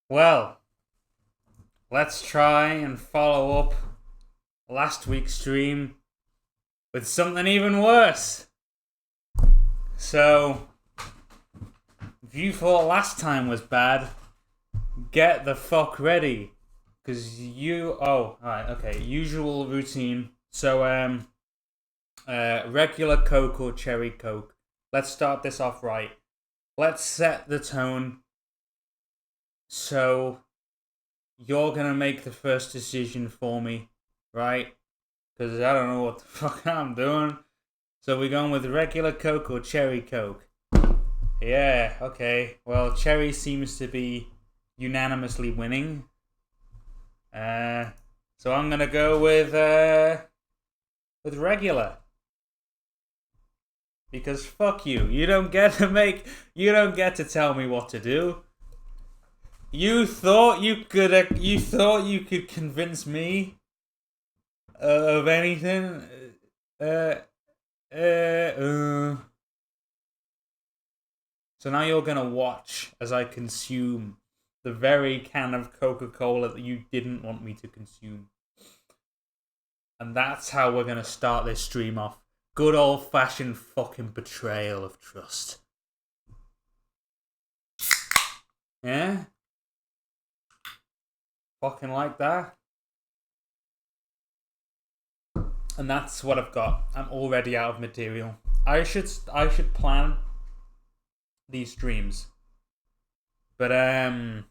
Well, let's try and follow up last week's stream with something even worse. So, if you thought last time was bad, get the fuck ready. Because alright, okay. Usual routine. So, regular Coke or cherry Coke. Let's start this off right. Let's set the tone. So, you're gonna make the first decision for me, right? Because I don't know what the fuck I'm doing. So we're going with regular Coke or cherry Coke? Yeah, okay. Well, cherry seems to be unanimously winning. So I'm gonna go with regular. Because fuck you. You don't get to tell me what to do. You thought you could convince me of anything? Uh, So now you're gonna watch as I consume the very can of Coca-Cola that you didn't want me to consume. And that's how we're gonna start this stream off. Good old-fashioned fucking betrayal of trust. Yeah? Fucking like that. And that's what I've got. I'm already out of material. I should plan these streams. But I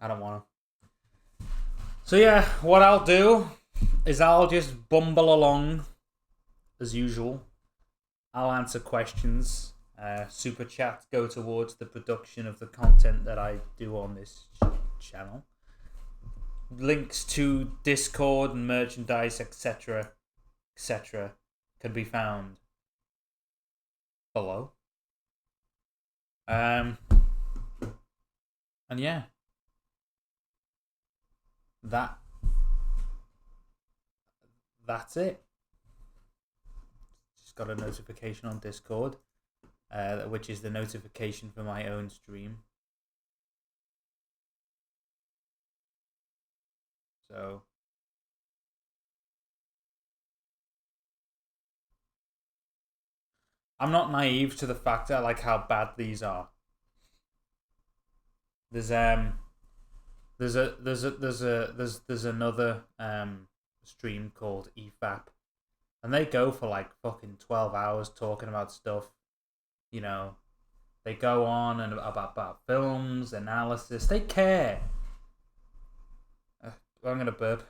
don't want to. So yeah, what I'll do is I'll just bumble along as usual. I'll answer questions. Super chats go towards the production of the content that I do on this channel. Links to Discord and merchandise, etc., can be found below. And yeah, that's it. Just got a notification on Discord, which is the notification for my own stream. So I'm not naive to the fact that I like how bad these are. There's another stream called EFAP, and they go for like fucking 12 hours talking about stuff. You know, they go on and about films, analysis. They care. I'm gonna burp.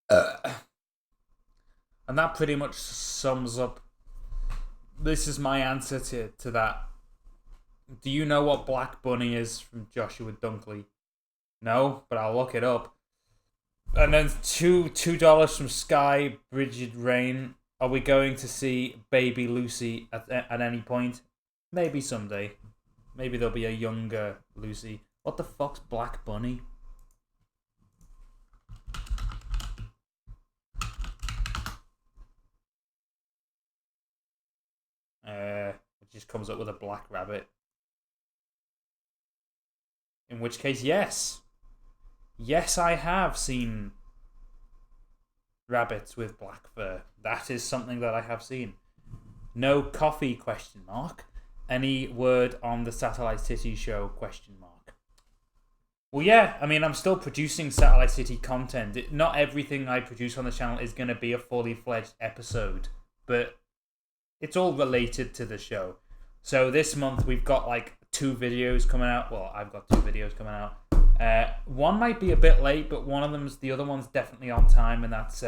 And that pretty much sums up. This is my answer to that. Do you know what Black Bunny is from Joshua Dunkley? No, but I'll look it up. And then $2 from Sky Bridget Rain. Are we going to see Baby Lucy at any point? Maybe someday. Maybe there'll be a younger Lucy. What the fuck's Black Bunny? It just comes up with a black rabbit. In which case, yes. Yes, I have seen rabbits with black fur. That is something that I have seen. No coffee, question mark. Any word on the Satellite City show, question mark. Well, yeah, I mean, I'm still producing Satellite City content. Not everything I produce on the channel is going to be a fully fledged episode, but it's all related to the show. So this month we've got like 2 videos coming out. Well, I've got 2 videos coming out. One might be a bit late, but the other one's definitely on time, and that's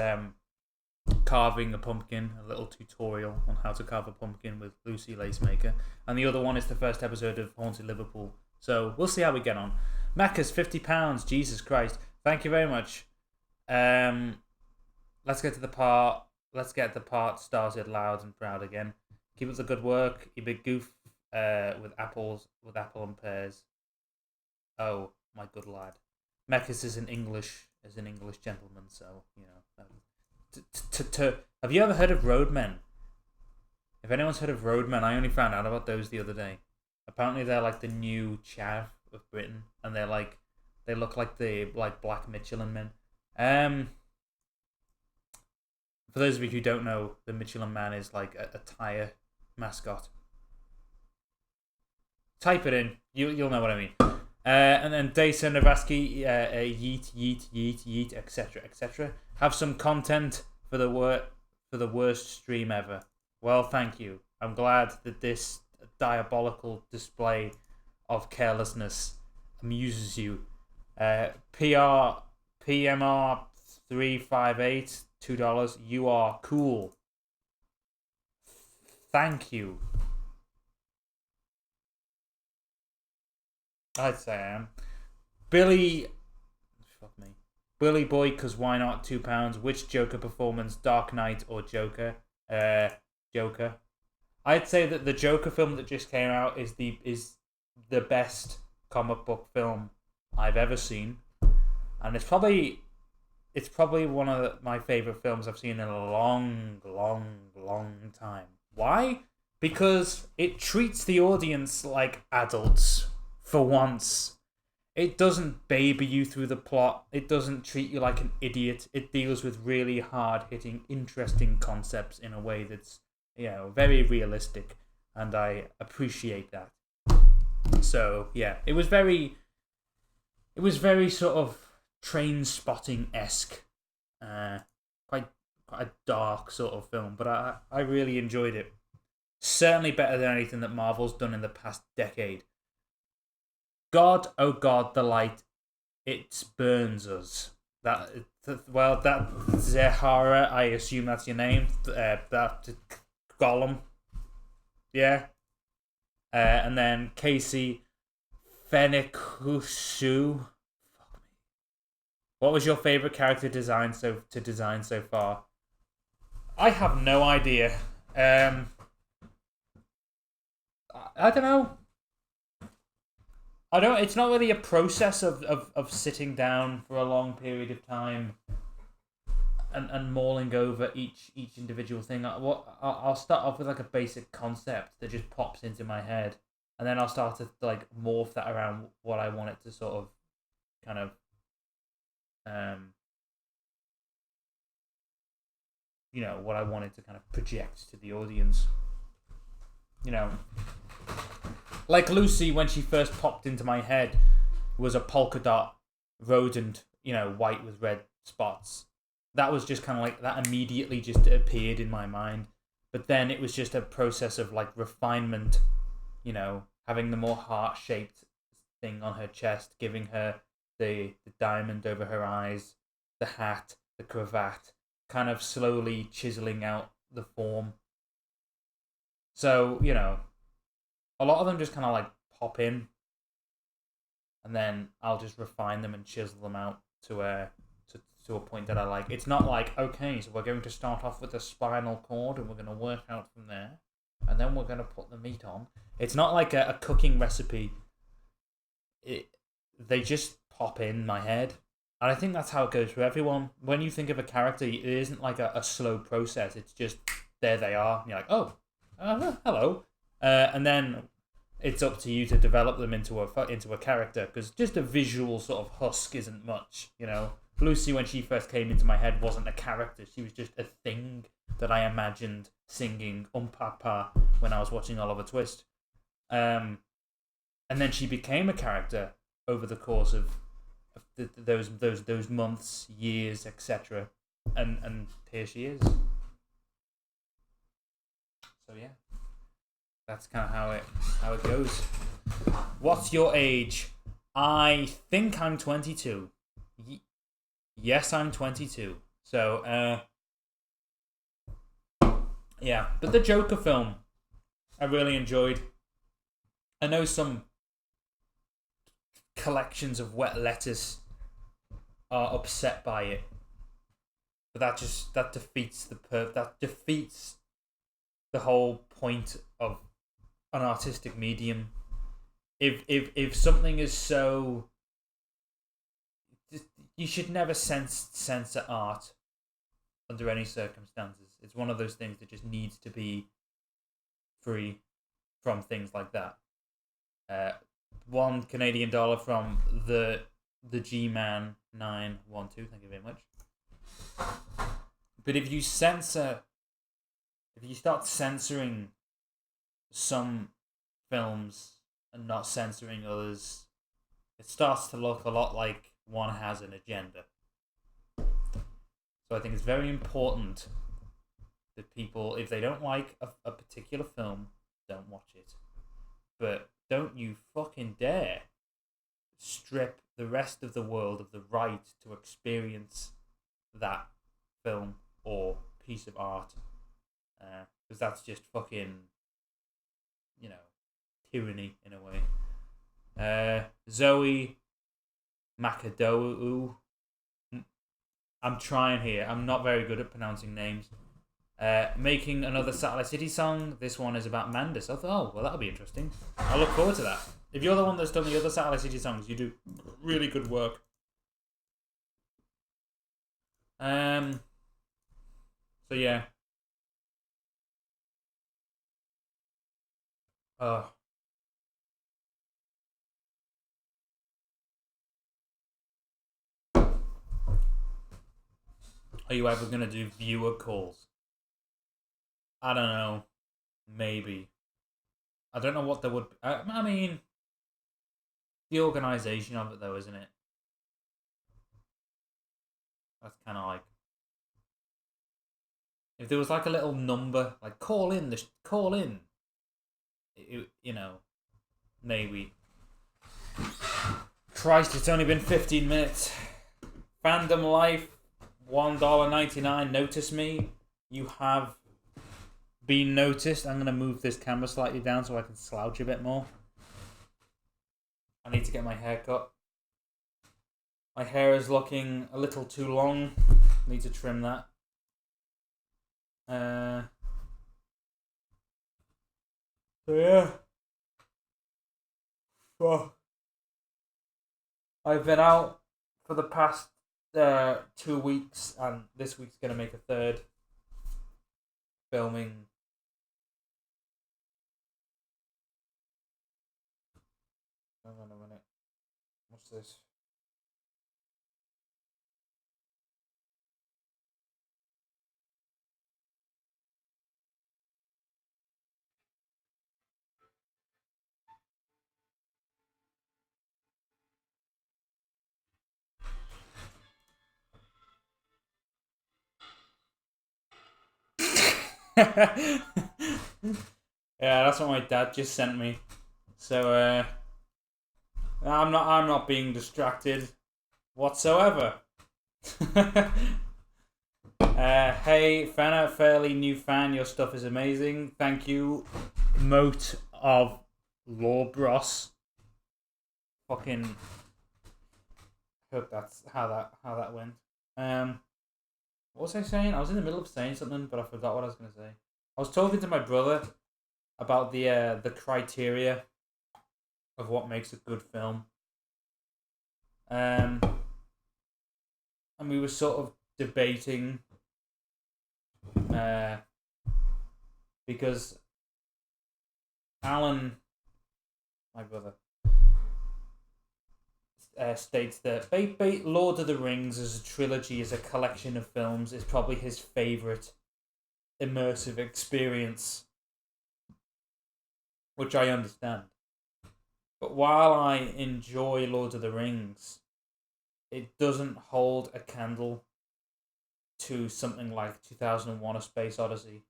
carving a pumpkin, a little tutorial on how to carve a pumpkin with Lucy Lacemaker. And the other one is the first episode of Haunted Liverpool. So we'll see how we get on. Macca's £50, Jesus Christ. Thank you very much. Let's get the part started loud and proud again. Keep up the good work, you big goof, with apple and pears. Oh, my good lad. Mechas is an English gentleman, so you know. Have you ever heard of roadmen? If anyone's heard of roadmen, I only found out about those the other day. Apparently, they're like the new chav of Britain, and they look like the like black Michelin men. Um, for those of you who don't know, the Michelin Man is like a tire mascot. Type it in, you'll know what I mean. And then Dayson Novaski, yeet, yeet, yeet, yeet, etc., etc. Have some content for the worst stream ever. Well, thank you. I'm glad that this diabolical display of carelessness amuses you. PMR 358 $2. You are cool. Thank you. I'd say I am. Billy. Fuck me. Billy Boy, cause why not? £2. Which Joker performance? Dark Knight or Joker? Joker. I'd say that the Joker film that just came out is the best comic book film I've ever seen, and it's probably one of my favorite films I've seen in a long, long, long time. Why? Because it treats the audience like adults for once. It doesn't baby you through the plot. It doesn't treat you like an idiot. It deals with really hard-hitting, interesting concepts in a way that's, very realistic, and I appreciate that. So yeah, it was very sort of Train Spotting-esque, quite a dark sort of film, but I really enjoyed it. Certainly better than anything that Marvel's done in the past decade. God, oh God, the light, it burns us. That Zahara, I assume that's your name. That Gollum, yeah. And then Casey Fenikusu. Fuck me. What was your favorite character design so far? I have no idea. I don't know. It's not really a process of sitting down for a long period of time and mulling over each individual thing. I'll start off with like a basic concept that just pops into my head, and then I'll start to like morph that around what I want it to sort of kind of what I wanted to kind of project to the audience. Like Lucy, when she first popped into my head, was a polka dot rodent, white with red spots. That was just kind of like, that immediately just appeared in my mind. But then it was just a process of like refinement, having the more heart-shaped thing on her chest, giving her the diamond over her eyes, the hat, the cravat, kind of slowly chiseling out the form. So, a lot of them just kind of like pop in, and then I'll just refine them and chisel them out to a point that I like. It's not like, okay, so we're going to start off with the spinal cord and we're going to work out from there, and then we're going to put the meat on. It's not like a cooking recipe. They just pop in my head. And I think that's how it goes for everyone. When you think of a character, it isn't like a slow process. It's just, there they are. And you're like, oh, hello. And then it's up to you to develop them into a character, because just a visual sort of husk isn't much, Lucy, when she first came into my head, wasn't a character. She was just a thing that I imagined singing Papa when I was watching Oliver Twist. And then she became a character over the course of those months, years, etc. And here she is. So yeah. That's kind of how it goes. What's your age? I think I'm 22. Yes, I'm 22. So, yeah. But the Joker film, I really enjoyed. I know some collections of wet lettuce are upset by it, but that defeats the whole point of an artistic medium. If something is so, you should never censor art under any circumstances. It's one of those things that just needs to be free from things like that. $1 from the G-Man 912. Thank you very much. But if you start censoring some films and not censoring others, it starts to look a lot like one has an agenda. So I think it's very important that people, if they don't like a particular film, don't watch it. But don't you fucking dare strip the rest of the world of the right to experience that film or piece of art. Because that's just fucking, tyranny in a way. Zoe Macadou. I'm trying here. I'm not very good at pronouncing names. Making another Satellite City song. This one is about Mandis. I thought, well, that'll be interesting. I look forward to that. If you're the one that's done the other Satellite City songs, you do really good work. So yeah. Are you ever gonna do viewer calls? I don't know. Maybe. I don't know what there would. I mean, the organization of it, though, isn't it? That's kind of like if there was like a little number, like call in. Call in. Maybe. Christ, it's only been 15 minutes. Fandom Life, $1.99. Notice me. You have been noticed. I'm gonna move this camera slightly down so I can slouch a bit more. I need to get my hair cut. My hair is looking a little too long. Need to trim that. So yeah. Well, I've been out for the past 2 weeks, and this week's gonna make a third. Filming. Hang on a minute. What's this? Yeah, that's what my dad just sent me. So I'm not being distracted whatsoever. Hey, fairly new fan, your stuff is amazing. Thank you, Moat of Lawbros. Fucking hope that's how that went. What was I saying? I was in the middle of saying something, but I forgot what I was gonna say. I was talking to my brother about the criteria of what makes a good film. And we were sort of debating because Alan, my brother, states that Lord of the Rings as a trilogy, as a collection of films, is probably his favourite immersive experience, which I understand. But while I enjoy Lord of the Rings, it doesn't hold a candle to something like 2001: A Space Odyssey.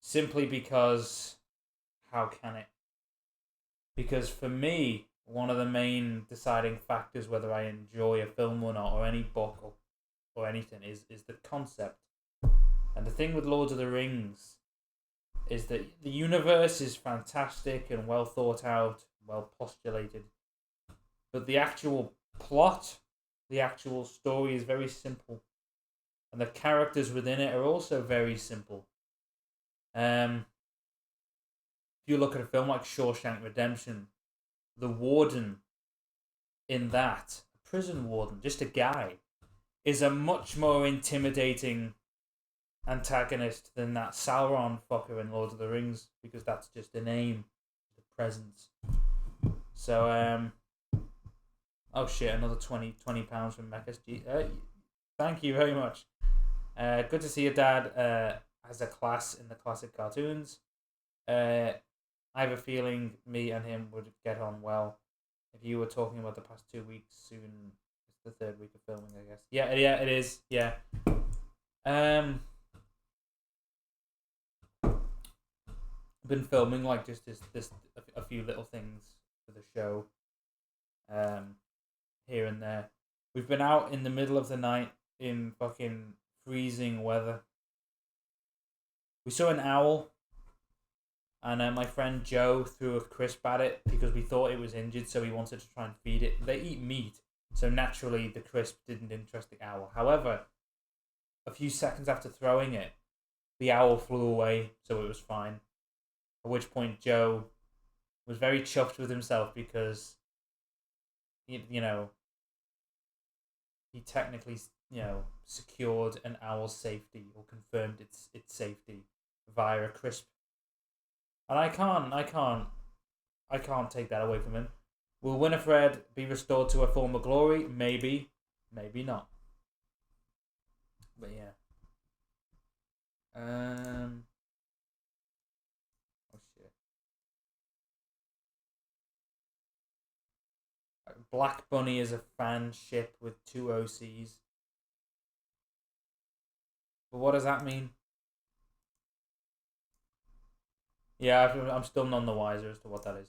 Simply because, how can it? Because for me, one of the main deciding factors whether I enjoy a film or not, or any book or anything, is the concept. And the thing with Lord of the Rings is that the universe is fantastic and well thought out, well postulated, but the actual plot, the actual story is very simple, and the characters within it are also very simple. If you look at a film like Shawshank Redemption, the warden in that, a prison warden, just a guy, is a much more intimidating antagonist than that Sauron fucker in Lord of the Rings, because that's just a name, the presence. So oh shit, another 20 pounds from MechSG. Thank you very much. Good to see your dad has a class in the classic cartoons. I have a feeling me and him would get on well. If you were talking about the past 2 weeks, soon it's the third week of filming, I guess. Yeah, it is. Yeah. Been filming like just this a few little things for the show. Here and there. We've been out in the middle of the night in fucking freezing weather. We saw an owl, and my friend Joe threw a crisp at it because we thought it was injured, so we wanted to try and feed it. They eat meat, so naturally the crisp didn't interest the owl. However, a few seconds after throwing it, the owl flew away, so it was fine. At which point Joe was very chuffed with himself because, you know, he technically, secured an owl's safety or confirmed its safety via a crisp. And I can't take that away from him. Will Winifred be restored to her former glory? Maybe, maybe not. But yeah. Oh shit. Black Bunny is a fan ship with 2 OCs. But what does that mean? Yeah, I'm still none the wiser as to what that is.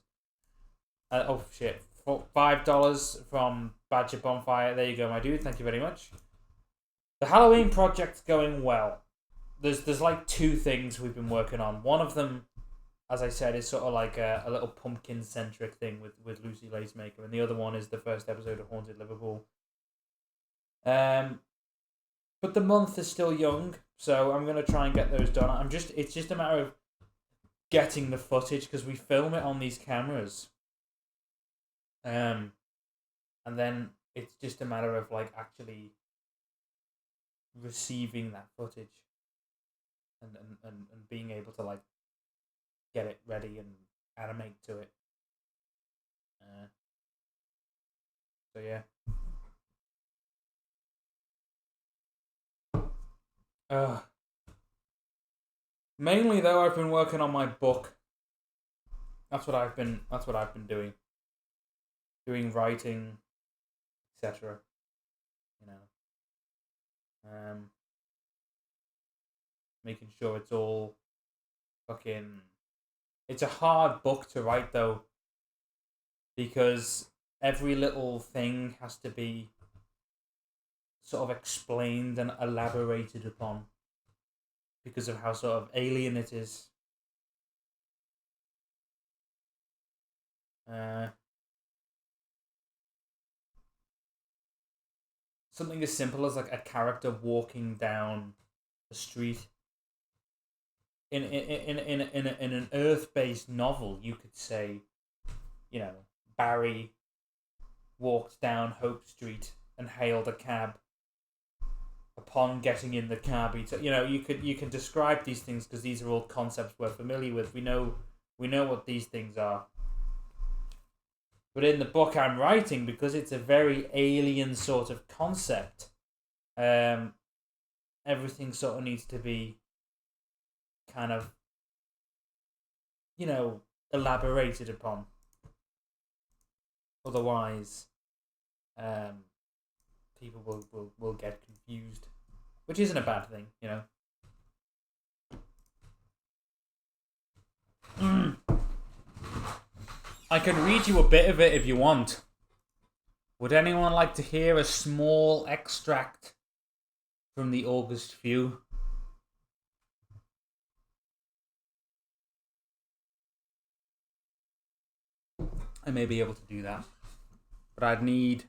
Oh shit! $5 from Badger Bonfire. There you go, my dude. Thank you very much. The Halloween project's going well. There's like 2 things we've been working on. One of them, as I said, is sort of like a little pumpkin centric thing with Lucy Lacemaker, and the other one is the first episode of Haunted Liverpool. But the month is still young, so I'm gonna try and get those done. It's just a matter of getting the footage because we film it on these cameras. And then it's just a matter of like actually receiving that footage and being able to like get it ready and animate to it. So yeah. Mainly though, I've been working on my book. That's what I've been doing. Doing writing, etc. Making sure it's all fucking. It's a hard book to write though, because every little thing has to be sort of explained and elaborated upon because of how sort of alien it is. Something as simple as like a character walking down the street. In an Earth-based novel, you could say, Barry walked down Hope Street and hailed a cab. Upon getting in the cab, you can describe these things because these are all concepts we're familiar with. We know what these things are. But in the book I'm writing, because it's a very alien sort of concept, everything sort of needs to be kind of, elaborated upon. Otherwise, people will get confused, which isn't a bad thing, I can read you a bit of it if you want. Would anyone like to hear a small extract from the August View? I may be able to do that, but I'd need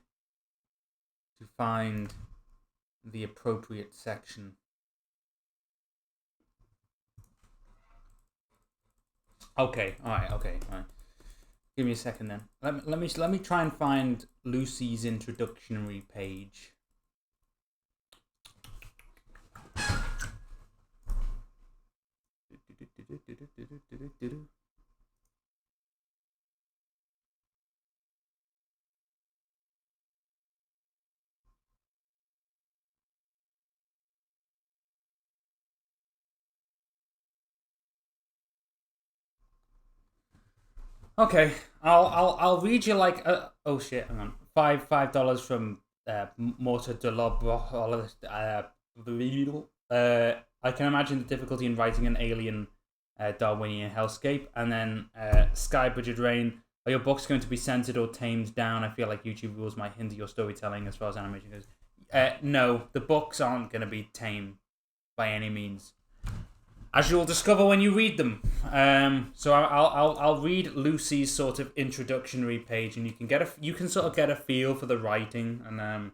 to find the appropriate section. Okay, all right. Give me a second then. Let me try and find Lucy's introductory page. Okay, I'll read you like oh shit, hang on. $5 from Morta de Lob. I can imagine the difficulty in writing an alien Darwinian hellscape, and then Sky Budget Rain. Are your books going to be censored or tamed down? I feel like YouTube rules might hinder your storytelling as far as animation goes. No, the books aren't going to be tamed by any means, as you'll discover when you read them. So I'll read Lucy's sort of introductory page, and you can sort of get a feel for the writing. And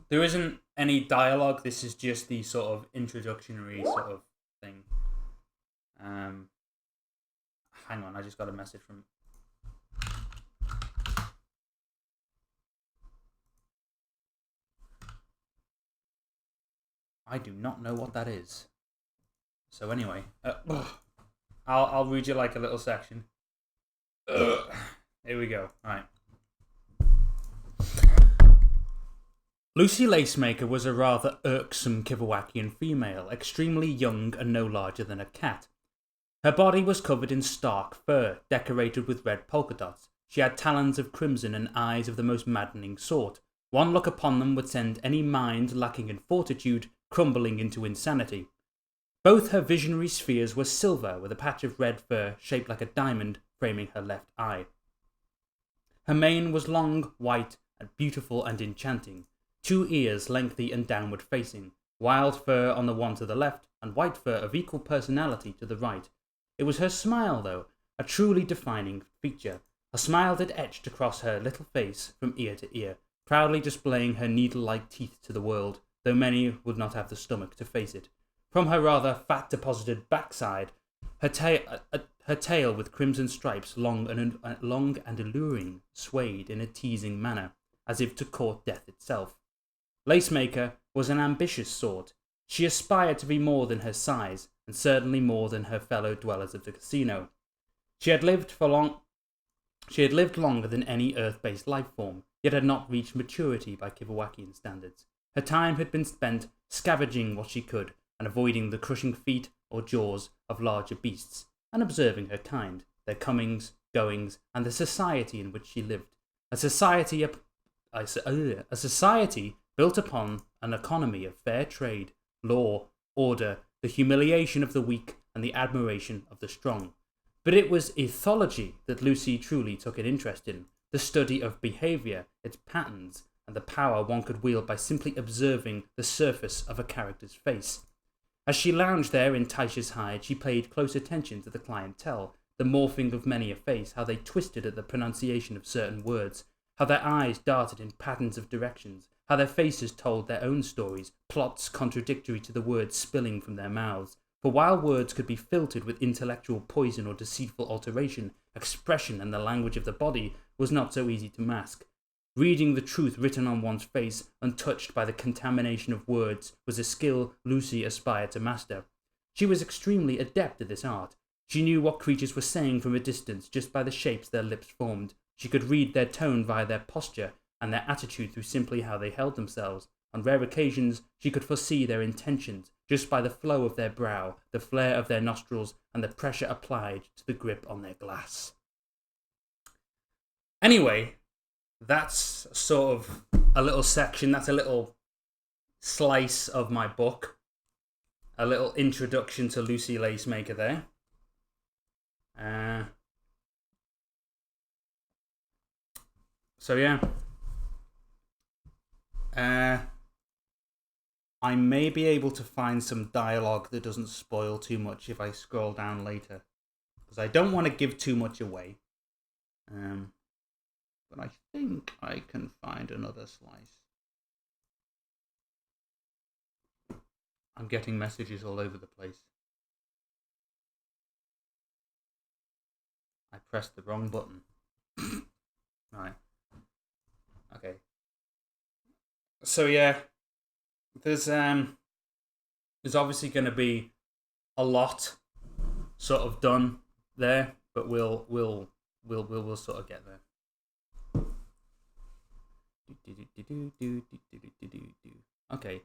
there isn't any dialogue. This is just the sort of introductory sort of thing. Hang on, I just got a message from. I do not know what that is. So anyway, I'll read you like a little section. Here we go. All right. Lucy Lacemaker was a rather irksome Kivawakian female, extremely young and no larger than a cat. Her body was covered in stark fur, decorated with red polka dots. She had talons of crimson and eyes of the most maddening sort. One look upon them would send any mind lacking in fortitude crumbling into insanity. Both her visionary spheres were silver, with a patch of red fur shaped like a diamond framing her left eye. Her mane was long, white, and beautiful and enchanting. 2 ears lengthy and downward facing, wild fur on the one to the left, and white fur of equal personality to the right. It was her smile, though, a truly defining feature, a smile that etched across her little face from ear to ear, proudly displaying her needle-like teeth to the world, though many would not have the stomach to face it. From her rather fat-deposited backside, her tail with crimson stripes, long and alluring, swayed in a teasing manner, as if to court death itself. Lacemaker was an ambitious sort. She aspired to be more than her size, and certainly more than her fellow dwellers of the casino. She had lived longer than any Earth-based life form, yet had not reached maturity by Kivawakian standards. Her time had been spent scavenging what she could, and avoiding the crushing feet or jaws of larger beasts, and observing her kind, their comings, goings, and the society in which she lived. A society built upon an economy of fair trade, law, order, the humiliation of the weak, and the admiration of the strong. But it was ethology that Lucy truly took an interest in, the study of behaviour, its patterns, and the power one could wield by simply observing the surface of a character's face. As she lounged there in Taisha's hide, she paid close attention to the clientele, the morphing of many a face, how they twisted at the pronunciation of certain words, how their eyes darted in patterns of directions, how their faces told their own stories, plots contradictory to the words spilling from their mouths. For while words could be filtered with intellectual poison or deceitful alteration, expression and the language of the body was not so easy to mask. Reading the truth written on one's face, untouched by the contamination of words, was a skill Lucy aspired to master. She was extremely adept at this art. She knew what creatures were saying from a distance just by the shapes their lips formed. She could read their tone via their posture and their attitude through simply how they held themselves. On rare occasions, she could foresee their intentions just by the flow of their brow, the flare of their nostrils, and the pressure applied to the grip on their glass. Anyway, that's sort of a little section, that's a little slice of my book. A little introduction to Lucy Lacemaker there. So yeah. I may be able to find some dialogue that doesn't spoil too much if I scroll down later, because I don't want to give too much away. But I think I can find another slice. I'm getting messages all over the place. I pressed the wrong button. Right. Okay. So yeah, there's obviously going to be a lot sort of done there, but we'll sort of get there. Okay,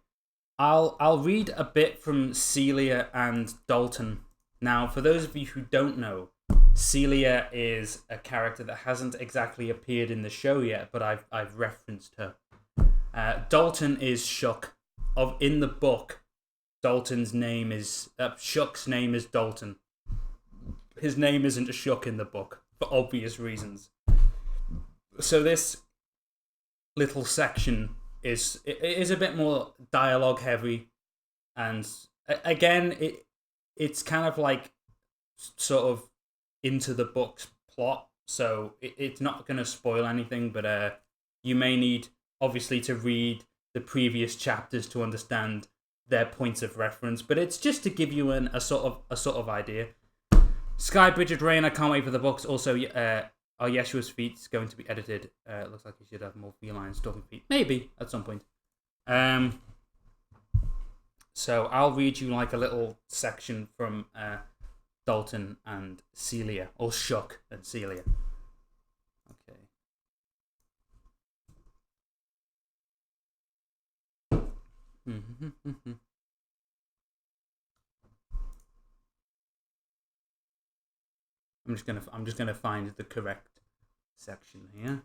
I'll read a bit from Celia and Dalton. Now, for those of you who don't know, Celia is a character that hasn't exactly appeared in the show yet, but I've referenced her. Dalton is Shuck. In the book, Dalton's name is Shuck's name is Dalton. His name isn't Shuck in the book for obvious reasons. So this little section is a bit more dialogue heavy, and again it's kind of like sort of into the book's plot, so it's not going to spoil anything, but you may need obviously to read the previous chapters to understand their points of reference, but it's just to give you a sort of idea. Sky Bridget Rain, I can't wait for the books. Also, are Yeshua's feet going to be edited? It looks like he should have more feline stalking feet. Maybe at some point. So I'll read you like a little section from Dalton and Celia, or Shuck and Celia. Okay. I'm just gonna find the correct section here.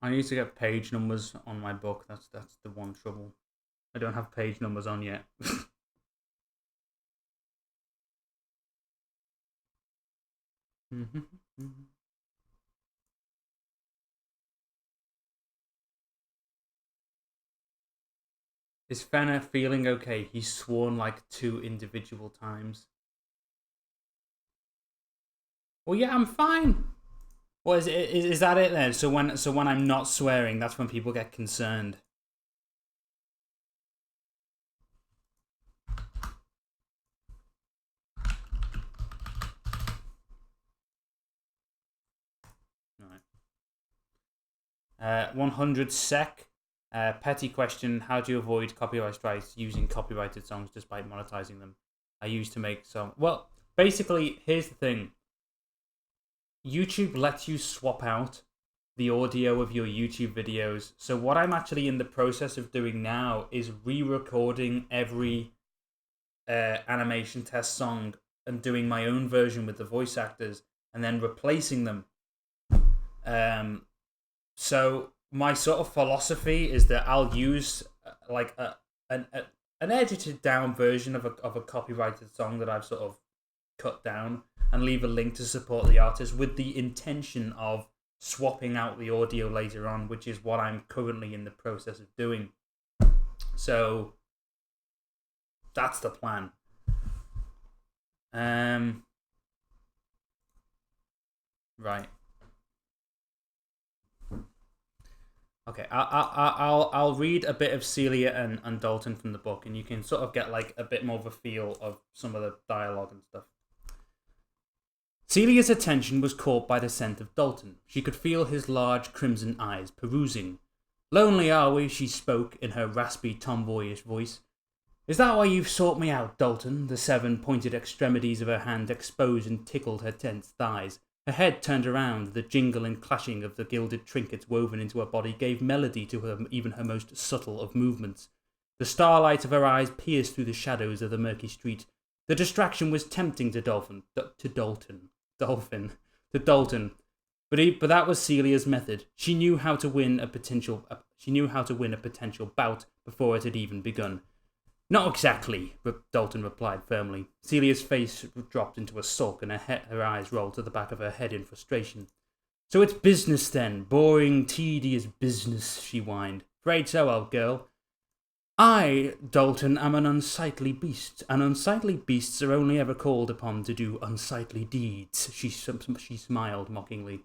I need to get page numbers on my book. That's the one trouble. I don't have page numbers on yet. Is Fenner feeling okay? He's sworn like 2 individual times. Well, yeah, I'm fine. Well, is that it then? So when I'm not swearing, that's when people get concerned. Right. 100 sec. Petty question: how do you avoid copyright strikes using copyrighted songs despite monetizing them? I used to make some. Well, basically, here's the thing. YouTube lets you swap out the audio of your YouTube videos. So what I'm actually in the process of doing now is re-recording every animation test song and doing my own version with the voice actors and then replacing them. So my sort of philosophy is that I'll use like an edited down version of a copyrighted song that I've sort of cut down and leave a link to support the artist with the intention of swapping out the audio later on, which is what I'm currently in the process of doing. So that's the plan. Right. Okay, I'll read a bit of Celia and Dalton from the book, and you can sort of get like a bit more of a feel of some of the dialogue and stuff. Celia's attention was caught by the scent of Dalton. She could feel his large crimson eyes perusing. "Lonely are we?" she spoke in her raspy, tomboyish voice. "Is that why you've sought me out, Dalton?" The 7 pointed extremities of her hand exposed and tickled her tense thighs. Her head turned around. The jingle and clashing of the gilded trinkets woven into her body gave melody to her, even her most subtle of movements. The starlight of her eyes pierced through the shadows of the murky street. The distraction was tempting to Dalton. But that was Celia's method. She knew how to win a potential bout before it had even begun. "Not exactly," Dalton replied firmly. Celia's face dropped into a sulk and her eyes rolled to the back of her head in frustration. "So it's business then, boring, tedious business," she whined. "Afraid so, old girl." "I, Dalton, am an unsightly beast, and unsightly beasts are only ever called upon to do unsightly deeds," she smiled mockingly.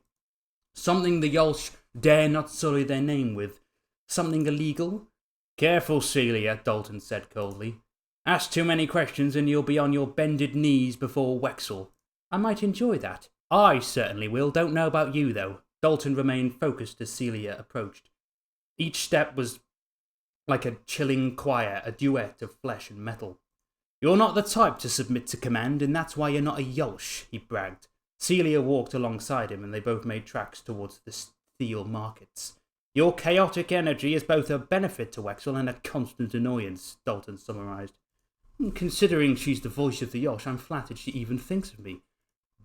"Something the Yolch dare not sully their name with? Something illegal?" "Careful, Celia," Dalton said coldly. "Ask too many questions and you'll be on your bended knees before Wexel." "I might enjoy that." "I certainly will. Don't know about you, though." Dalton remained focused as Celia approached. Each step was like a chilling choir, a duet of flesh and metal. "You're not the type to submit to command, and that's why you're not a Yolch," he bragged. Celia walked alongside him and they both made tracks towards the steel markets. Your chaotic energy is both a benefit to Wexel and a constant annoyance, Dalton summarized. Considering she's the voice of the Yosh, I'm flattered she even thinks of me.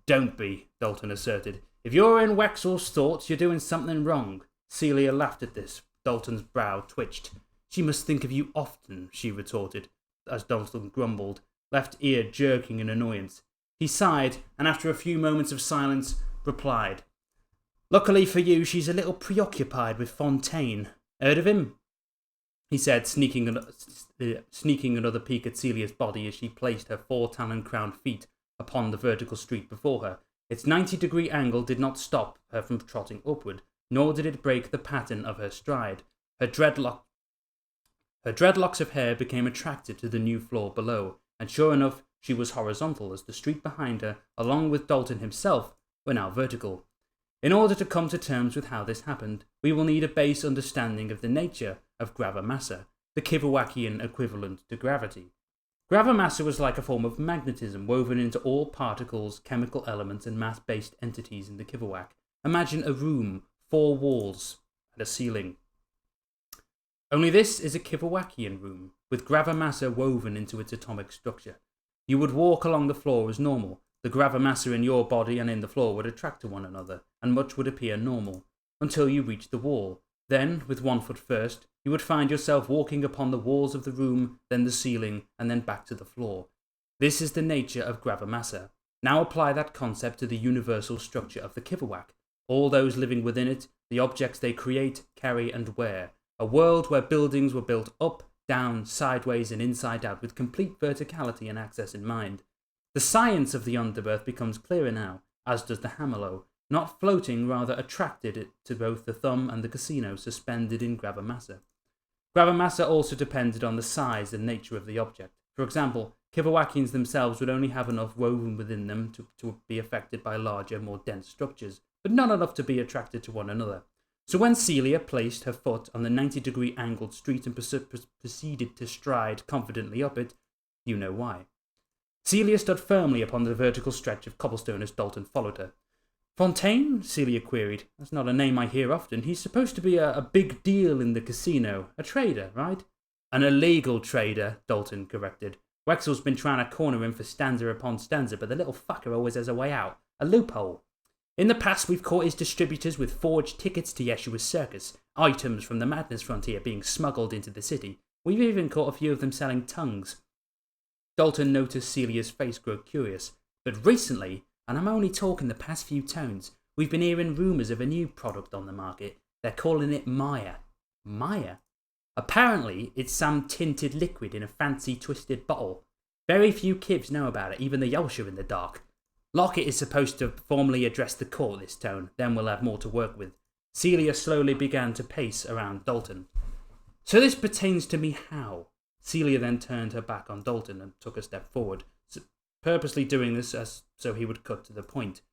Don't be, Dalton asserted. If you're in Wexel's thoughts, you're doing something wrong. Celia laughed at this. Dalton's brow twitched. She must think of you often, she retorted, as Dalton grumbled, left ear jerking in annoyance. He sighed, and after a few moments of silence, replied, Luckily for you, she's a little preoccupied with Fontaine. Heard of him? He said, sneaking another peek at Celia's body as she placed her 4 talon-crowned feet upon the vertical street before her. Its 90-degree angle did not stop her from trotting upward, nor did it break the pattern of her stride. Her dreadlocks of hair became attracted to the new floor below, and sure enough, she was horizontal as the street behind her, along with Dalton himself, were now vertical. In order to come to terms with how this happened, we will need a base understanding of the nature of gravimassa, the Kivawakian equivalent to gravity. Gravimassa was like a form of magnetism woven into all particles, chemical elements, and mass-based entities in the Kivawak. Imagine a room, 4 walls, and a ceiling. Only this is a Kivawakian room, with gravimassa woven into its atomic structure. You would walk along the floor as normal. The gravimassa in your body and in the floor would attract to one another, and much would appear normal, until you reached the wall. Then, with 1 foot first, you would find yourself walking upon the walls of the room, then the ceiling, and then back to the floor. This is the nature of gravimassa. Now apply that concept to the universal structure of the Kivawak. All those living within it, the objects they create, carry, and wear. A world where buildings were built up, down, sideways, and inside out with complete verticality and access in mind. The science of the underearth becomes clearer now, as does the Hamelo, not floating, rather attracted to both the thumb and the casino suspended in gravimassa. Gravimassa also depended on the size and nature of the object. For example, Kivawakians themselves would only have enough woven within them to be affected by larger, more dense structures, but not enough to be attracted to one another. So when Celia placed her foot on the 90-degree angled street and proceeded to stride confidently up it, you know why. Celia stood firmly upon the vertical stretch of cobblestone as Dalton followed her. Fontaine? Celia queried. That's not a name I hear often. He's supposed to be a big deal in the casino. A trader, right? An illegal trader, Dalton corrected. Wexel's been trying to corner him for stanza upon stanza, but the little fucker always has a way out. A loophole. In the past, we've caught his distributors with forged tickets to Yeshua's circus, items from the Madness Frontier being smuggled into the city. We've even caught a few of them selling tongues. Dalton noticed Celia's face grow curious. But recently, and I'm only talking the past few tones, we've been hearing rumours of a new product on the market. They're calling it Maya. Maya? Apparently, it's some tinted liquid in a fancy twisted bottle. Very few Kivs know about it, even the Yosh are in the dark. Lockett is supposed to formally address the court this tone, then we'll have more to work with. Celia slowly began to pace around Dalton. So this pertains to me how? Celia then turned her back on Dalton and took a step forward, purposely doing this so he would cut to the point.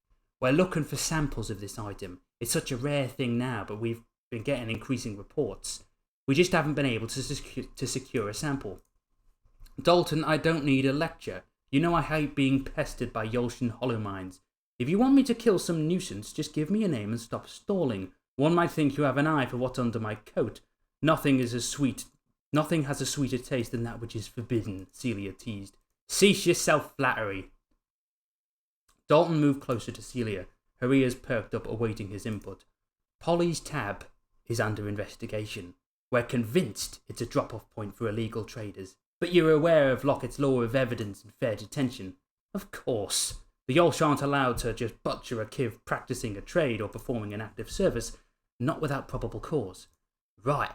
We're looking for samples of this item. It's such a rare thing now, but we've been getting increasing reports. We just haven't been able to secure a sample. Dalton, I don't need a lecture. You know I hate being pestered by Yolshan hollow minds. If you want me to kill some nuisance, just give me a name and stop stalling. One might think you have an eye for what's under my coat. Nothing has a sweeter taste than that which is forbidden, Celia teased. Cease your self-flattery. Dalton moved closer to Celia, her ears perked up awaiting his input. Polly's tab is under investigation. We're convinced it's a drop-off point for illegal traders. But you're aware of Lockett's law of evidence and fair detention. Of course. The Yolsh aren't allowed to just butcher a Kiv practicing a trade or performing an active service, not without probable cause. Right.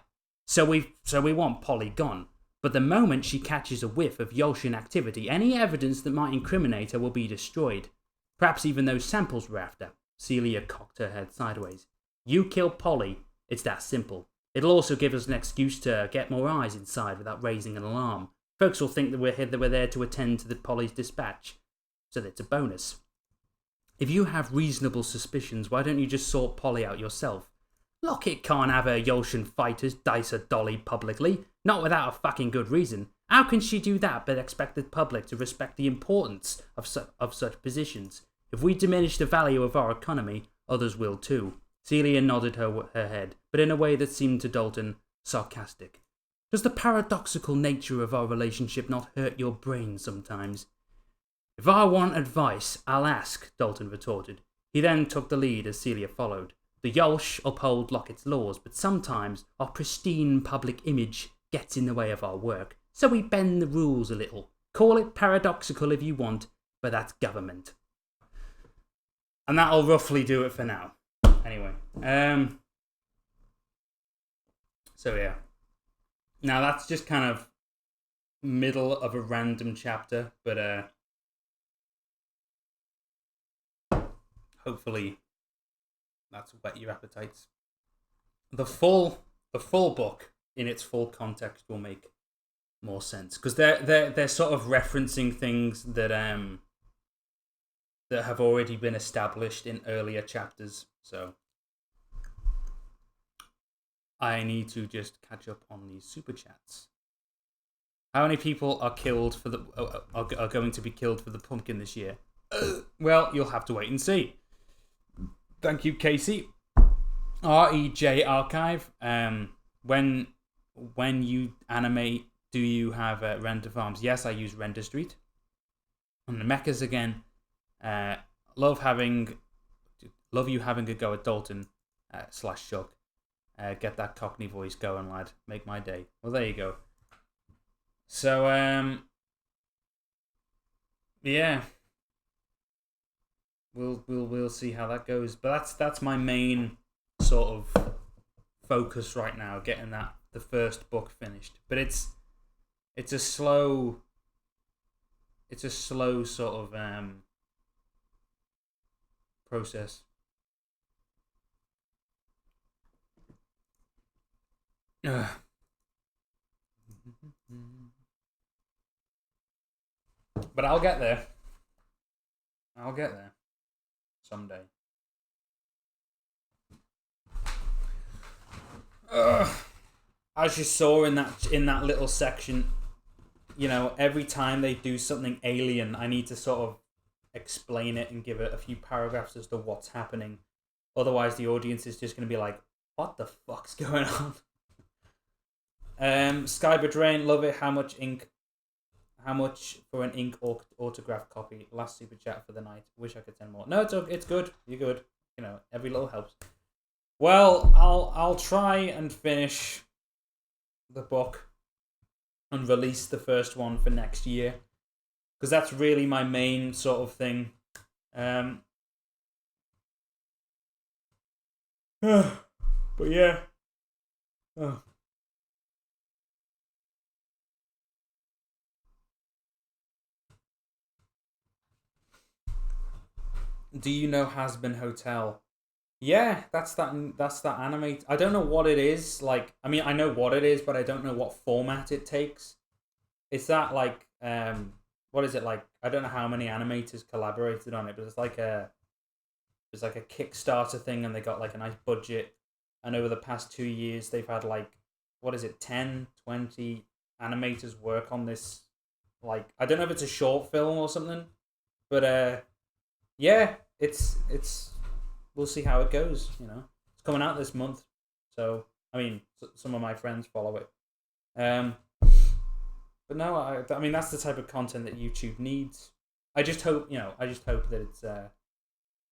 So we want Polly gone. But the moment she catches a whiff of Yolshan activity, any evidence that might incriminate her will be destroyed. Perhaps even those samples we're after. Celia cocked her head sideways. You kill Polly. It's that simple. It'll also give us an excuse to get more eyes inside without raising an alarm. Folks will think that we're there to attend to the Polly's dispatch. So that's a bonus. If you have reasonable suspicions, why don't you just sort Polly out yourself? Lockett can't have her Yolshan fighters dice a dolly publicly, not without a fucking good reason. How can she do that but expect the public to respect the importance of such positions? If we diminish the value of our economy, others will too. Celia nodded her head, but in a way that seemed to Dalton sarcastic. Does the paradoxical nature of our relationship not hurt your brain sometimes? If I want advice, I'll ask, Dalton retorted. He then took the lead as Celia followed. The Yolsh uphold Lockett's laws, but sometimes our pristine public image gets in the way of our work, so we bend the rules a little. Call it paradoxical if you want, but that's government. And that'll roughly do it for now. Anyway, so yeah. Now that's just kind of middle of a random chapter, but hopefully that's whet your appetites. The full book in its full context will make more sense because they're sort of referencing things that have already been established in earlier chapters. So I need to just catch up on these super chats. How many people are killed for are going to be killed for the pumpkin this year? Well, you'll have to wait and see. Thank you, Casey. REJ Archive. When you animate, do you have Render Farms? Yes, I use Render Street. On the mechas again. Love you having a go at Dalton / Chuck. Get that Cockney voice going, lad. Make my day. Well, there you go. So yeah. We'll see how that goes. But that's my main sort of focus right now, getting the first book finished. But it's a slow sort of process. But I'll get there. Someday. As you saw in that little section, you know, every time they do something alien, I need to sort of explain it and give it a few paragraphs as to what's happening. Otherwise, the audience is just going to be like, "What the fuck's going on?" Skyber Drain, love it. How much for an ink autograph copy? Last super chat for the night. Wish I could send more. No, it's good. You're good. You know, every little helps. Well, I'll try and finish the book and release the first one for next year, because that's really my main sort of thing. But yeah. Do you know Hazbin Hotel? Yeah, that's that anime. I don't know what it is. Like, I mean, I know what it is, but I don't know what format it takes. It's that like what is it like? I don't know how many animators collaborated on it, but it's like a Kickstarter thing, and they got like a nice budget. And over the past 2 years, they've had like, what is it, 10, 20 animators work on this. Like, I don't know if it's a short film or something, but yeah, it's we'll see how it goes. You know, it's coming out this month, so I mean, some of my friends follow it. But no, I mean that's the type of content that YouTube needs. I just hope that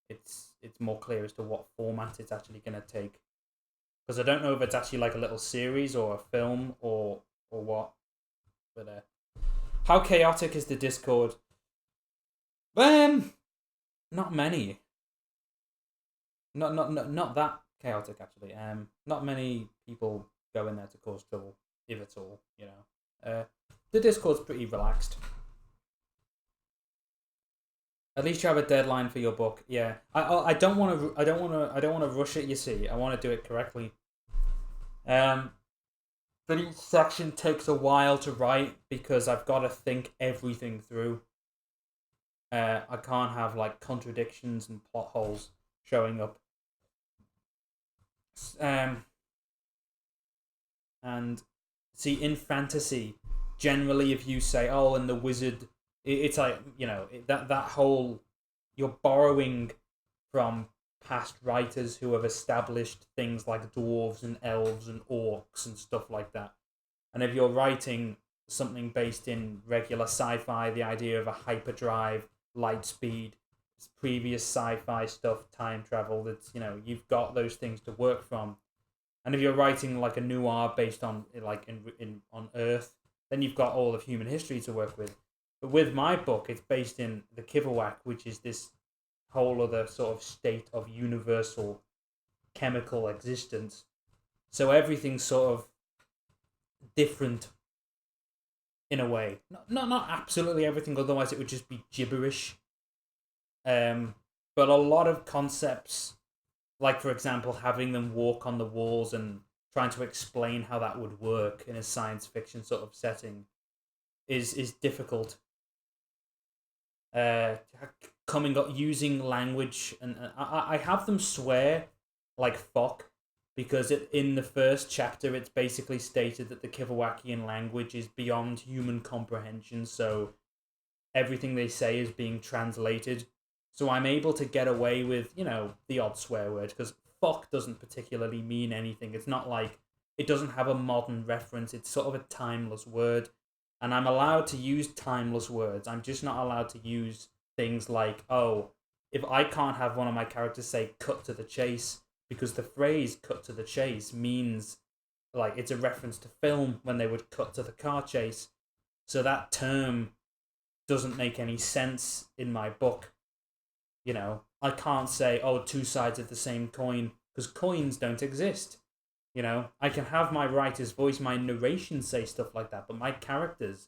it's more clear as to what format it's actually going to take, because I don't know if it's actually like a little series or a film or what. But how chaotic is the Discord? Not many. Not that chaotic actually. Not many people go in there to cause trouble, if at all. You know, the Discord's pretty relaxed. At least you have a deadline for your book. Yeah, I don't want to rush it. You see, I want to do it correctly. But each section takes a while to write because I've got to think everything through. I can't have like contradictions and plot holes showing up. And see, in fantasy, generally, if you say, "Oh, and the wizard," it's like, you know, that whole you're borrowing from past writers who have established things like dwarves and elves and orcs and stuff like that. And if you're writing something based in regular sci-fi, the idea of a hyperdrive, light speed, previous sci-fi stuff, time travel, that's, you know, you've got those things to work from. And if you're writing like a noir based on like in on Earth, then you've got all of human history to work with. But with my book, it's based in the Kivawak, which is this whole other sort of state of universal chemical existence. So everything's sort of different in a way. Not absolutely everything, otherwise it would just be gibberish. But a lot of concepts, like for example, having them walk on the walls and trying to explain how that would work in a science fiction sort of setting, is difficult. Coming up using language, and I have them swear like fuck, because in the first chapter it's basically stated that the Kivawakian language is beyond human comprehension, so everything they say is being translated. So I'm able to get away with, you know, the odd swear word, because fuck doesn't particularly mean anything. It's not like, it doesn't have a modern reference. It's sort of a timeless word. And I'm allowed to use timeless words. I'm just not allowed to use things like, oh, if I can't have one of my characters say cut to the chase, because the phrase cut to the chase means, like, it's a reference to film when they would cut to the car chase. So that term doesn't make any sense in my book. You know, I can't say, oh, two sides of the same coin, because coins don't exist. You know, I can have my writer's voice, my narration say stuff like that, but my characters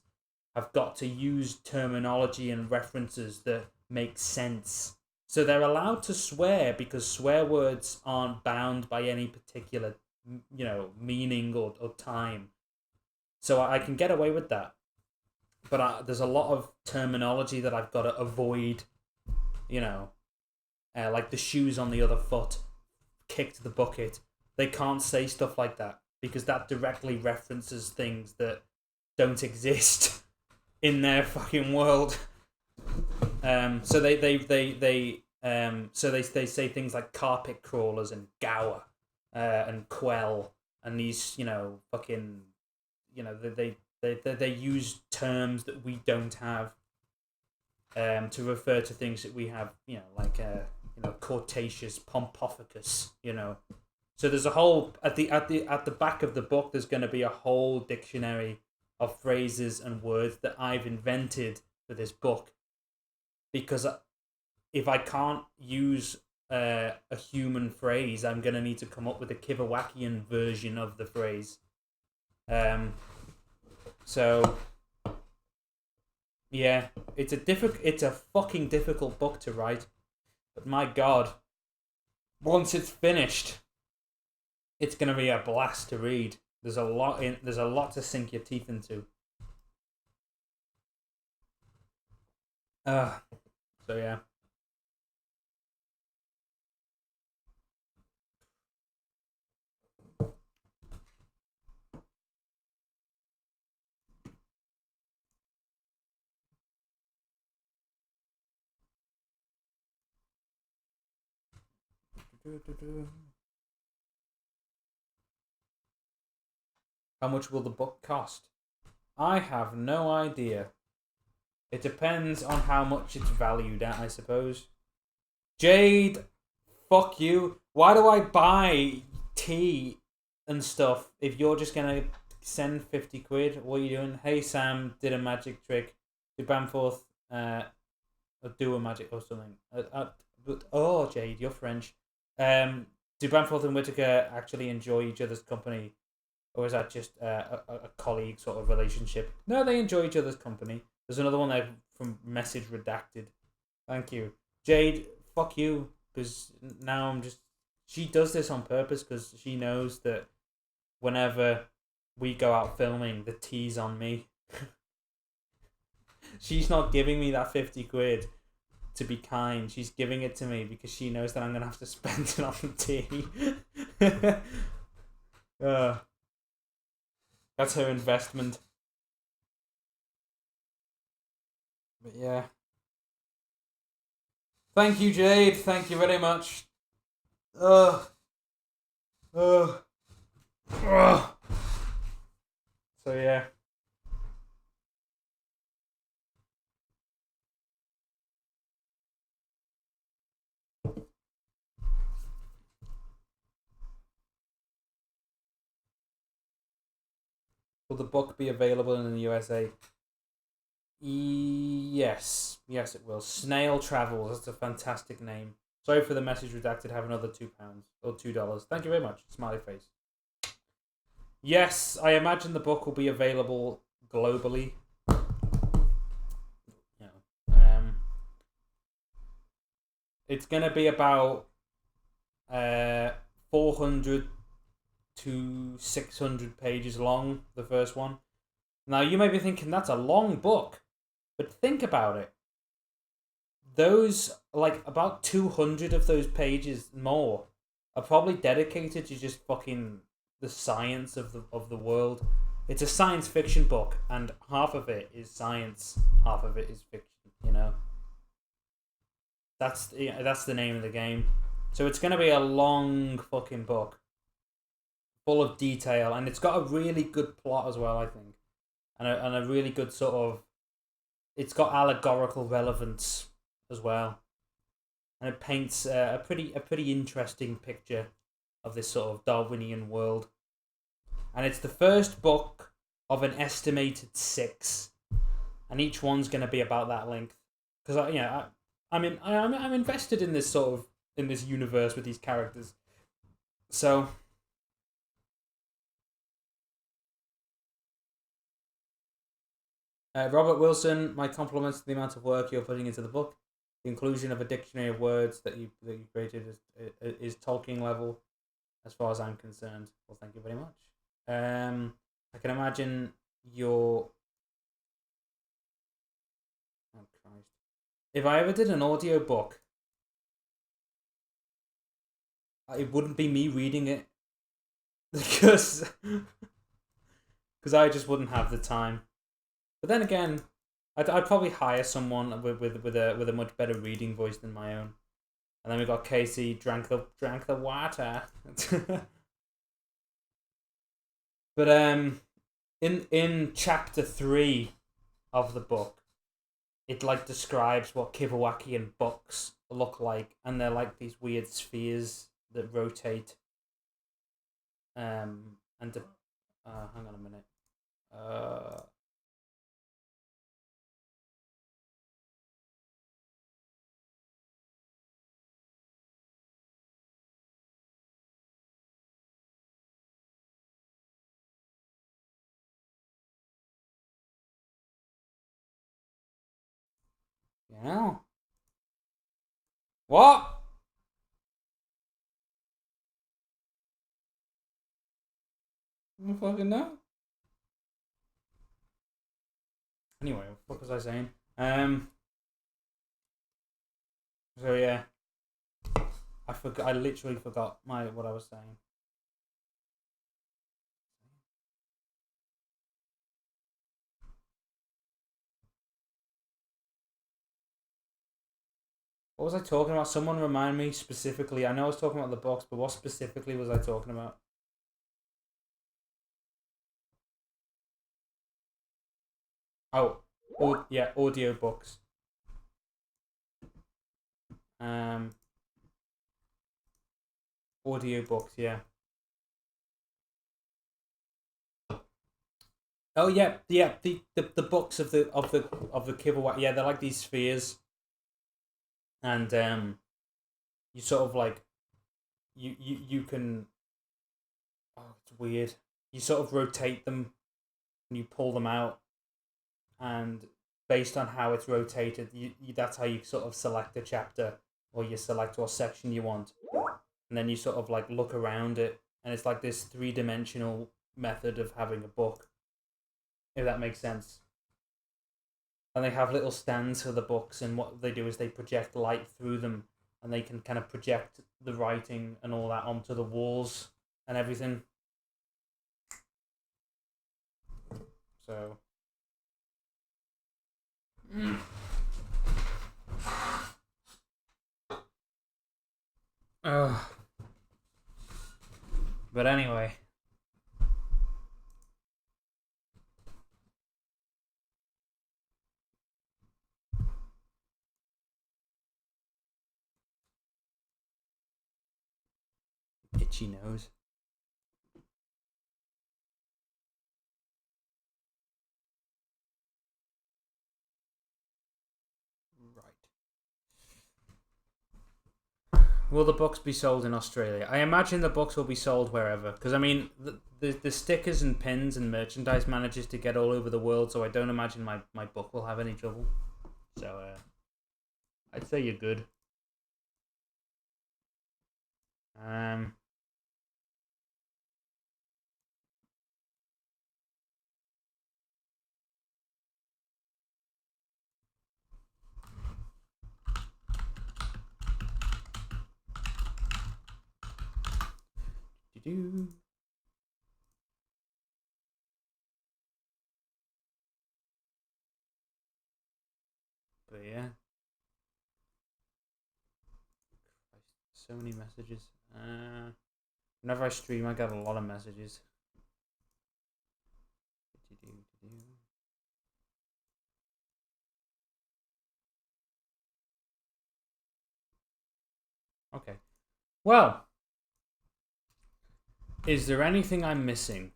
have got to use terminology and references that make sense. So they're allowed to swear because swear words aren't bound by any particular, you know, meaning or time. So I can get away with that. But there's a lot of terminology that I've got to avoid, you know, like the shoes on the other foot, kicked the bucket. They can't say stuff like that because that directly references things that don't exist in their fucking world. So they say things like carpet crawlers and gower, and quell, and these, you know, fucking, you know, they use terms that we don't have, to refer to things that we have, you know, like you know, Cretaceous, Pompophicus, you know. So there's a whole at the back of the book. There's going to be a whole dictionary of phrases and words that I've invented for this book, because if I can't use a human phrase, I'm going to need to come up with a Kivawakian version of the phrase. So yeah, it's a fucking difficult book to write, but my god, once it's finished, it's gonna be a blast to read. There's a lot to sink your teeth into. So yeah. How much will the book cost? I have no idea. It depends on how much it's valued at, I suppose. Jade, fuck you. Why do I buy tea and stuff if you're just gonna send 50 quid? What are you doing? Hey Sam, did a magic trick. Did Bamforth do a magic or something? Oh, Jade, you're French. Do Bamforth and Whittaker actually enjoy each other's company? Or is that just a colleague sort of relationship? No, they enjoy each other's company. There's another one there from Message Redacted. Thank you. Jade, fuck you. Because now I'm just... She does this on purpose because she knows that whenever we go out filming, the tea's on me. She's not giving me that 50 quid to be kind. She's giving it to me because she knows that I'm going to have to spend it on the tea. That's her investment. But yeah. Thank you, Jade. Thank you very much. Ugh. Ugh. Ugh. So yeah. Will the book be available in the USA? Yes. Yes, it will. Snail Travels. That's a fantastic name. Sorry for the message redacted. Have another £2 or $2. Thank you very much. Smiley face. Yes, I imagine the book will be available globally. You know, it's gonna be about 400 to 600 pages long. The first one. Now you may be thinking that's a long book, but think about it. Those about 200 of those pages more are probably dedicated to just fucking the science of the world. It's a science fiction book, and half of it is science, half of it is fiction. You know, that's the name of the game. So it's gonna be a long fucking book, full of detail, and it's got a really good plot as well. I think, and a really good sort of. It's got allegorical relevance as well, and it paints a pretty interesting picture of this sort of Darwinian world. And it's the first book of an estimated 6, and each one's going to be about that length. Because I'm invested in this sort of in this universe with these characters. So Robert Wilson, my compliments to the amount of work you're putting into the book. The inclusion of a dictionary of words that you created is Tolkien level, as far as I'm concerned. Well, thank you very much. I can imagine your. Oh Christ! If I ever did an audio book, it wouldn't be me reading it because I just wouldn't have the time. But then again, I'd probably hire someone with a much better reading voice than my own. And then we got Casey drank the water. But in chapter 3 of the book, it describes what Kivawakian books look like, and they're like these weird spheres that rotate. And hang on a minute. Yeah. What? I don't fucking know. Anyway, what was I saying? So yeah, I forgot. I literally forgot what I was saying. What was I talking about? Someone remind me specifically. I know I was talking about the box, but what specifically was I talking about? Oh, yeah, audio books. Audio books, yeah. Oh yeah, yeah. The books of the Kivawatt, yeah, they're like these spheres, and you sort of you can. Oh, it's weird. You sort of rotate them, and you pull them out, and based on how it's rotated, that's how you sort of select a chapter, or you select what section you want, and then you sort of look around it, and it's like this 3-dimensional method of having a book, if that makes sense. And they have little stands for the books, and what they do is they project light through them, and they can kind of project the writing and all that onto the walls and everything. So Ugh. But anyway. Itchy nose. Will the books be sold in Australia? I imagine the books will be sold wherever. Because, I mean, the stickers and pins and merchandise manages to get all over the world, so I don't imagine my book will have any trouble. So, I'd say you're good. Do. But yeah. So many messages. Whenever I stream, I get a lot of messages. Okay. Well, is there anything I'm missing?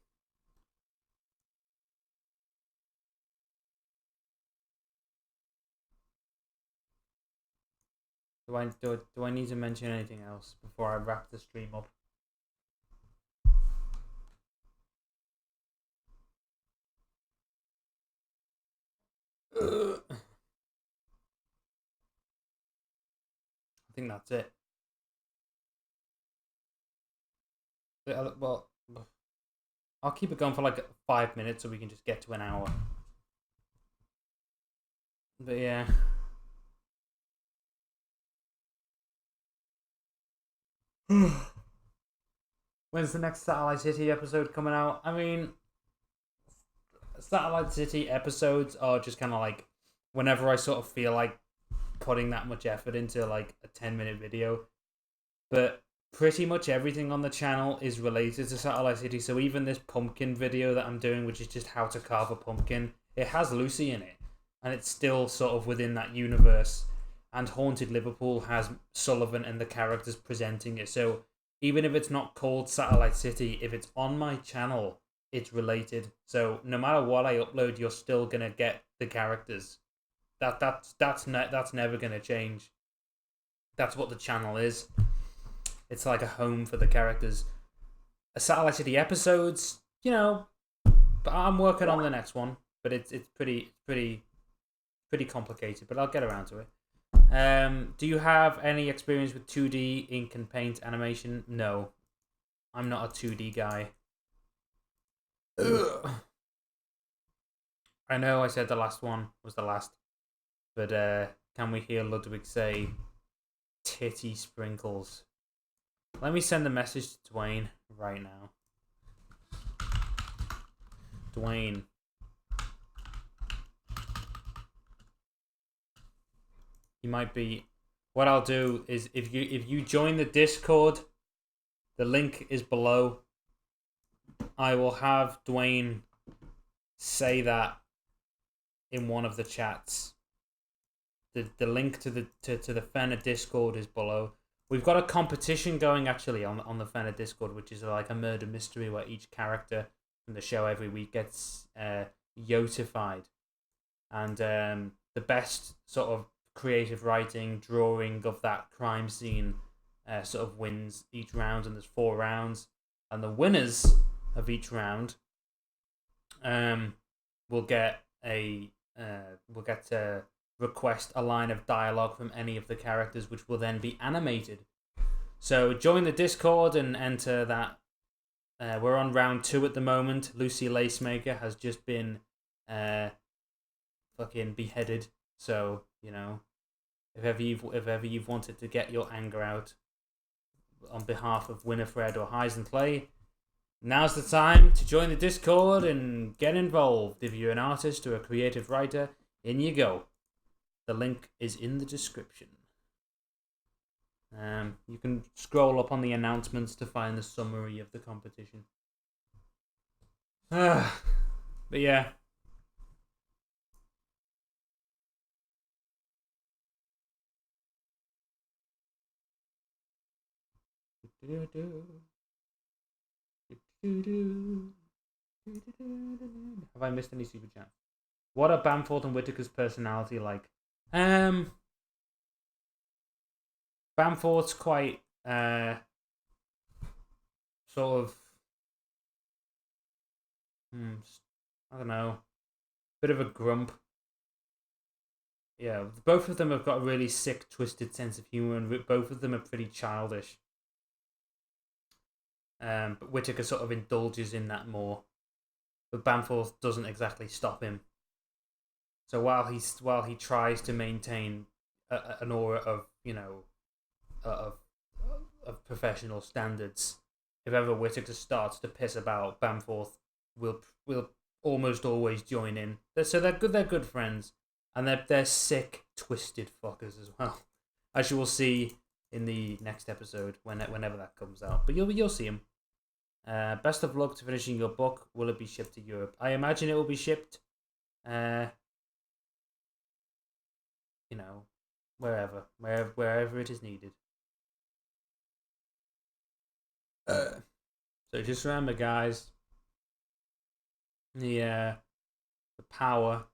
Do I need to mention anything else before I wrap the stream up? I think that's it. Well, I'll keep it going for like 5 minutes so we can just get to an hour. But yeah. When's the next Satellite City episode coming out? I mean, Satellite City episodes are just kind of like whenever I sort of feel like putting that much effort into like a 10-minute video. But pretty much everything on the channel is related to Satellite City. So even this pumpkin video that I'm doing, which is just how to carve a pumpkin, it has Lucy in it. And it's still sort of within that universe. And Haunted Liverpool has Sullivan and the characters presenting it. So even if it's not called Satellite City, if it's on my channel, it's related. So no matter what I upload, you're still gonna get the characters. That's never gonna change. That's what the channel is. It's like a home for the characters. A Satellite City episodes, you know, but I'm working on the next one. But it's pretty complicated. But I'll get around to it. Do you have any experience with 2D ink and paint animation? No, I'm not a 2D guy. Ugh. I know I said the last one was the last, but can we hear Ludwig say titty sprinkles? Let me send the message to Dwayne right now. Dwayne. He might be. What I'll do is if you join the Discord, the link is below. I will have Dwayne say that in one of the chats. The link to the Fenner Discord is below. We've got a competition going actually on the Fenner Discord, which is like a murder mystery where each character from the show every week gets yotified, and the best sort of creative writing, drawing of that crime scene sort of wins each round, and there's 4 rounds, and the winners of each round will get to request a line of dialogue from any of the characters, which will then be animated. So join the Discord and enter that. We're on round 2 at the moment. Lucy Lacemaker has just been fucking beheaded. So, you know, if ever you've wanted to get your anger out on behalf of Winifred or Heisenplay, now's the time to join the Discord and get involved. If you're an artist or a creative writer, in you go. The link is in the description. You can scroll up on the announcements to find the summary of the competition. But yeah. Have I missed any super chats? What are Bamford and Whittaker's personality like? Bamford's quite sort of I don't know, bit of a grump. Yeah, both of them have got a really sick, twisted sense of humor, and both of them are pretty childish. But Whittaker sort of indulges in that more, but Bamford doesn't exactly stop him. So while he tries to maintain an aura of of professional standards, if ever Whittaker starts to piss about, Bamford will almost always join in. So they're good. They're good friends, and they're sick, twisted fuckers as well, as you will see in the next episode whenever that comes out. But you'll see them. Best of luck to finishing your book. Will it be shipped to Europe? I imagine it will be shipped. Wherever it is needed. So just remember, guys, the power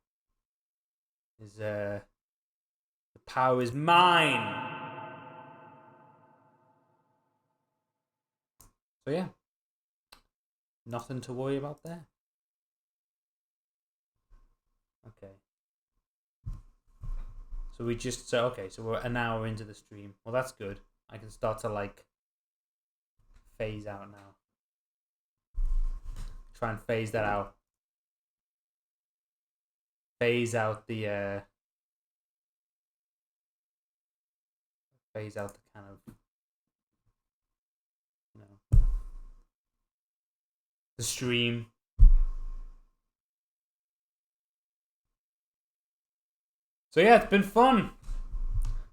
is mine. So yeah, nothing to worry about there. Okay. So we're an hour into the stream. Well, that's good. I can start to phase out now. Try and phase that out. Phase out the kind of the stream. So yeah, it's been fun.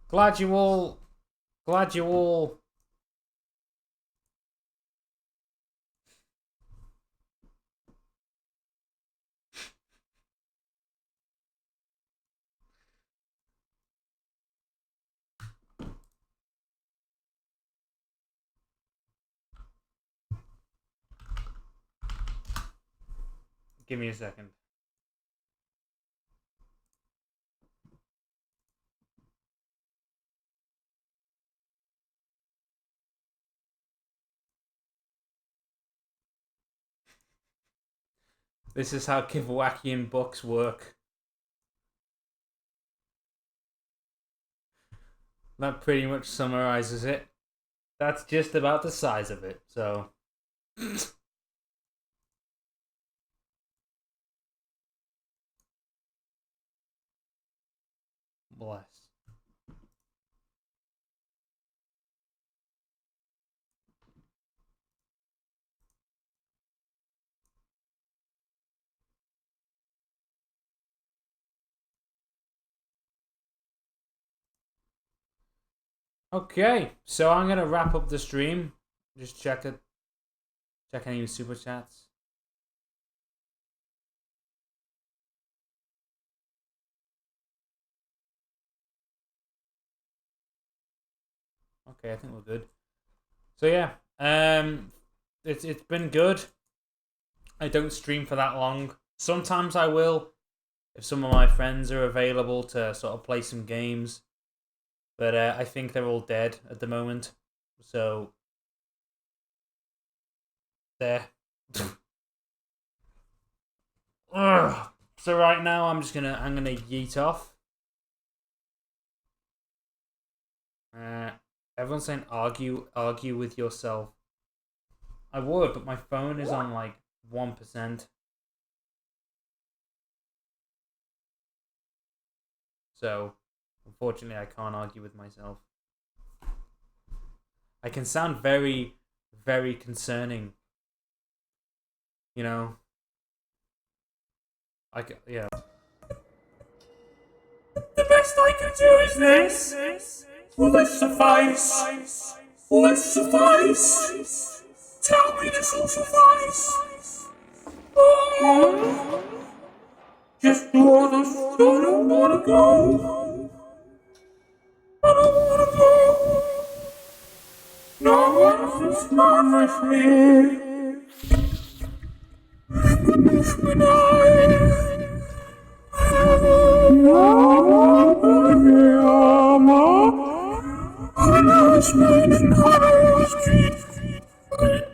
Glad you all. Give me a second. This is how Kevorkian books work. That pretty much summarizes it. That's just about the size of it, so. Bless. Okay, so I'm gonna wrap up the stream. Just check it. Check any super chats. Okay, I think we're good. So yeah, it's been good. I don't stream for that long. Sometimes I will, if some of my friends are available to sort of play some games. But I think they're all dead at the moment. So there. So right now I'm gonna yeet off. Everyone's saying argue with yourself. I would, but my phone is on 1%. So unfortunately I can't argue with myself. I can sound very, very concerning. Yeah. The best I can do is this. Will this suffice? Will this suffice? Tell me this will suffice. Oh, just two others, I don't wanna go. I don't wanna go. No one is not with me. With me now. I know it's made in Hollow Street.